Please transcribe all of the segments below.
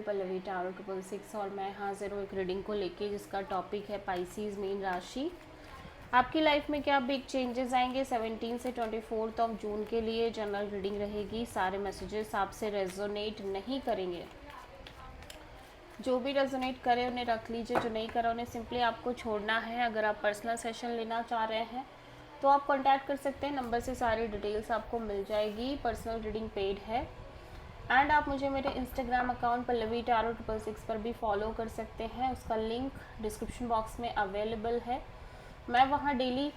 Channel Pallavi tarot 666 और मैं हाजिर हूँ एक रीडिंग को लेके जिसका टॉपिक है पाइसीज मीन राशि। आपकी लाइफ में क्या बिग चेंजेस आएंगे 17 से 24 ऑफ जून के लिए जनरल रीडिंग रहेगी। सारे मैसेजेस आपसे रेजोनेट नहीं करेंगे, जो भी रेजोनेट करे उन्हें रख लीजिए, जो नहीं करा उन्हें सिंपली आपको छोड़ना है। अगर आप पर्सनल सेशन लेना चाह रहे हैं तो आप कांटेक्ट कर सकते हैं, नंबर से सारी डिटेल्स आपको मिल जाएगी। पर्सनल रीडिंग पेड है एंड आप मुझे मेरे इंस्टाग्राम अकाउंट पल्लवी टारो 666 पर भी फॉलो कर सकते हैं, उसका लिंक डिस्क्रिप्शन बॉक्स में अवेलेबल है। मैं वहाँ डेली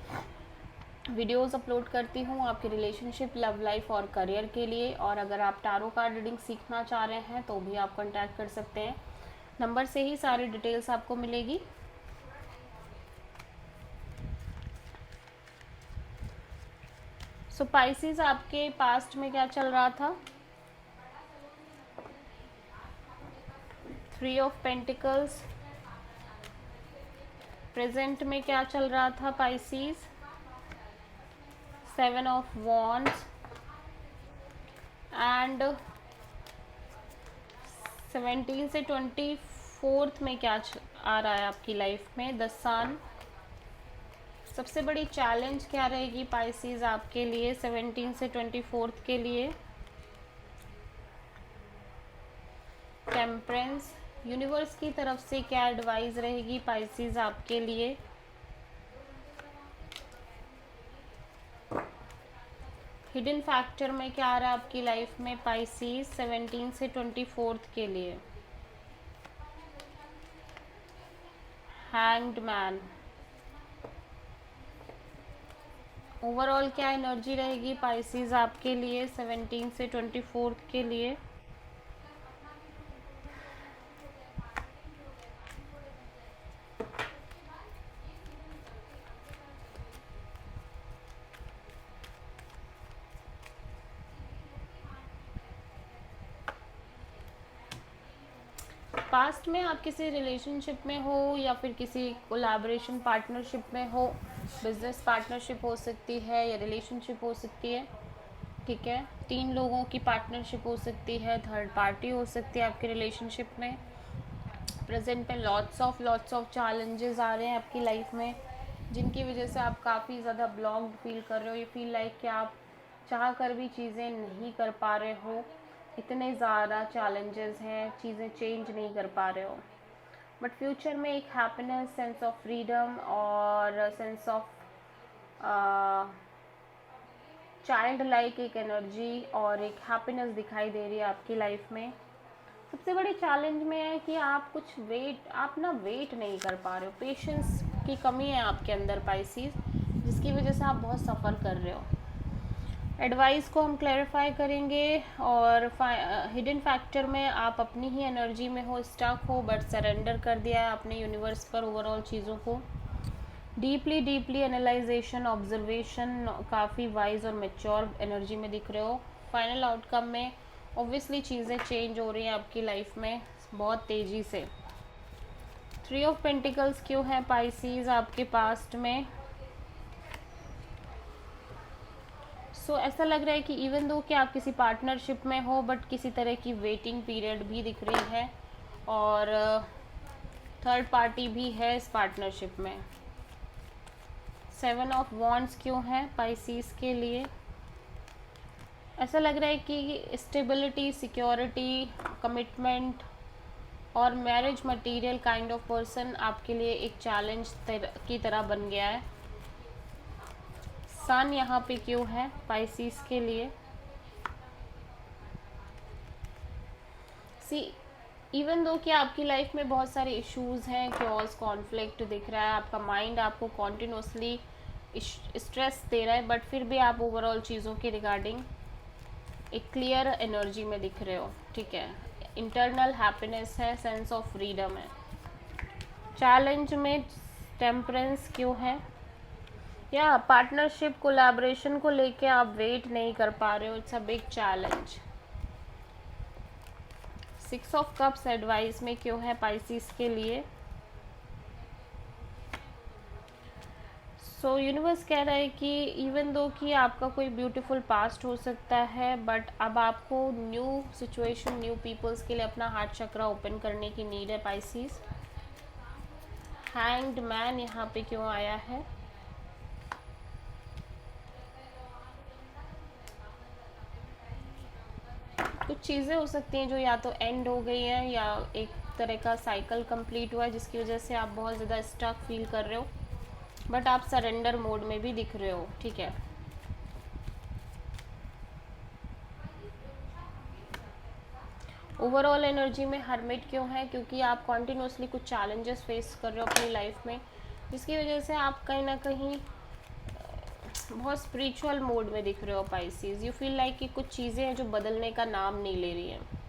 वीडियोस अपलोड करती हूँ आपके रिलेशनशिप, लव लाइफ और करियर के लिए। और अगर आप टारो कार्ड रीडिंग सीखना चाह रहे हैं तो भी आप कांटेक्ट कर सकते हैं, नंबर से ही सारी डिटेल्स आपको मिलेगी। सो पाइसेस, आपके पास्ट में क्या चल रहा था? 3 ऑफ पेंटिकल्स। प्रेजेंट में क्या चल रहा था पाइसेस? 7 ऑफ वॉन्ड्स एंड 17 से 24 में क्या आ रहा है आपकी लाइफ में? द सन। सबसे बड़ी चैलेंज क्या रहेगी पाइसेस आपके लिए 17 से 24 के लिए? टेम्परेंस। यूनिवर्स की तरफ से क्या एडवाइस रहेगी पाइसेस आपके लिए? हिडन फैक्टर में क्या आ रहा है आपकी लाइफ में पाइसेस 17 से 24 के लिए? Hanged man. ओवरऑल क्या एनर्जी रहेगी पाइसेस आपके लिए 17 से 24 के लिए? पास्ट में आप किसी रिलेशनशिप में हो या फिर किसी कोलैबोरेशन पार्टनरशिप में हो, बिजनेस पार्टनरशिप हो सकती है या रिलेशनशिप हो सकती है, ठीक है। 3 लोगों की पार्टनरशिप हो सकती है, थर्ड पार्टी हो सकती है आपके रिलेशनशिप में। प्रेजेंट में लॉट्स ऑफ चैलेंजेस आ रहे हैं आपकी लाइफ में, जिनकी वजह से आप काफ़ी ज़्यादा ब्लॉक्ड फील कर रहे हो। ये फील लाइक कि आप चाह कर भी चीज़ें नहीं कर पा रहे हो, इतने ज़्यादा चैलेंजेस हैं, चीज़ें चेंज नहीं कर पा रहे हो। बट फ्यूचर में एक हैप्पीनेस, सेंस ऑफ फ्रीडम और सेंस ऑफ चाइल्ड लाइक एक एनर्जी और एक हैप्पीनेस दिखाई दे रही है आपकी लाइफ में। सबसे बड़ी चैलेंज में है कि आप आप ना वेट नहीं कर पा रहे हो, पेशेंस की कमी है आपके अंदर पाइसेस, जिसकी वजह से आप बहुत सफ़र कर रहे हो। एडवाइस को हम क्लैरिफाई करेंगे और हिडन फैक्टर में आप अपनी ही एनर्जी में हो, स्टक हो, बट सरेंडर कर दिया है अपने यूनिवर्स पर ओवरऑल चीज़ों को। डीपली एनालाइजेशन, ऑब्जर्वेशन, काफ़ी वाइज और मेच्योर एनर्जी में दिख रहे हो। फाइनल आउटकम में ऑब्वियसली चीज़ें चेंज हो रही हैं आपकी लाइफ में बहुत तेज़ी से। 3 ऑफ पेंटिकल्स क्यों है पाइसेस आपके पास्ट में? सो ऐसा लग रहा है कि इवन दो कि आप किसी पार्टनरशिप में हो, बट किसी तरह की वेटिंग पीरियड भी दिख रही है और थर्ड पार्टी भी है इस पार्टनरशिप में। 7 ऑफ वॉन्ड्स क्यों है पाइसेस के लिए? ऐसा लग रहा है कि स्टेबिलिटी, सिक्योरिटी, कमिटमेंट और marriage material kind of person आपके लिए एक चैलेंज की तरह बन गया है। सन यहाँ पे क्यों है पाइसेस के लिए? सी, इवन दो कि आपकी लाइफ में बहुत सारे इश्यूज हैं, क्योस, कॉन्फ्लिक्ट दिख रहा है, आपका माइंड आपको कॉन्टिन्यूसली स्ट्रेस दे रहा है, बट फिर भी आप ओवरऑल चीज़ों के रिगार्डिंग एक क्लियर एनर्जी में दिख रहे हो, ठीक है। इंटरनल हैप्पीनेस है, सेंस ऑफ फ्रीडम है। चैलेंज में टेम्परेंस क्यों है? या पार्टनरशिप कोलैबोरेशन को लेके आप वेट नहीं कर पा रहे हो, it's a big challenge. 6 of cups advice में क्यों है पाइसेस के लिए? सो यूनिवर्स कह रहा है कि इवन दो कि आपका कोई ब्यूटीफुल पास्ट हो सकता है, बट अब आपको न्यू सिचुएशन, न्यू पीपल्स के लिए अपना हार्ट चक्रा ओपन करने की नीड है पाइसीज। हैंग्ड मैन यहाँ पे क्यों आया है? कुछ चीज़ें हो सकती हैं जो या तो एंड हो गई हैं या एक तरह का साइकिल कंप्लीट हुआ है, जिसकी वजह से आप बहुत ज़्यादा स्टक फील कर रहे हो, बट आप सरेंडर मोड में भी दिख रहे हो। ठीक है, ओवरऑल एनर्जी में हर्मिट क्यों है? क्योंकि आप कॉन्टिन्यूसली कुछ चैलेंजेस फेस कर रहे हो अपनी लाइफ में, जिसकी वजह से आप कहीं ना कहीं बहुत स्पिरिचुअल मोड में दिख रहे हो पाइसीज। यू फील लाइक कि कुछ चीज़ें हैं जो बदलने का नाम नहीं ले रही हैं।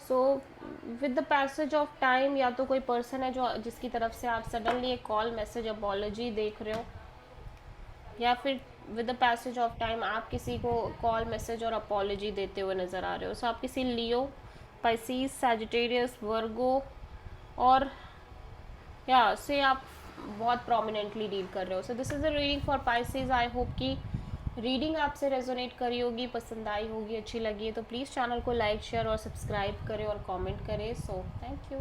So with the passage of time, या तो कोई पर्सन है जो जिसकी तरफ से आप सडनली एक कॉल, मैसेज, अपॉलॉजी देख रहे हो, या फिर with the passage of time आप किसी को कॉल, मैसेज और अपॉलॉजी देते हुए नज़र आ रहे हो। सो आप किसी लियो, पाइसीज, सैजिटेरियस, वर्गो और या से आप बहुत प्रोमिनेंटली डील कर रहे हो। So this is a reading for Pisces. I hope कि रीडिंग आपसे रेजोनेट करी होगी, पसंद आई होगी, अच्छी लगी है तो प्लीज़ चैनल को लाइक, शेयर और सब्सक्राइब करें और कमेंट करें। So thank you.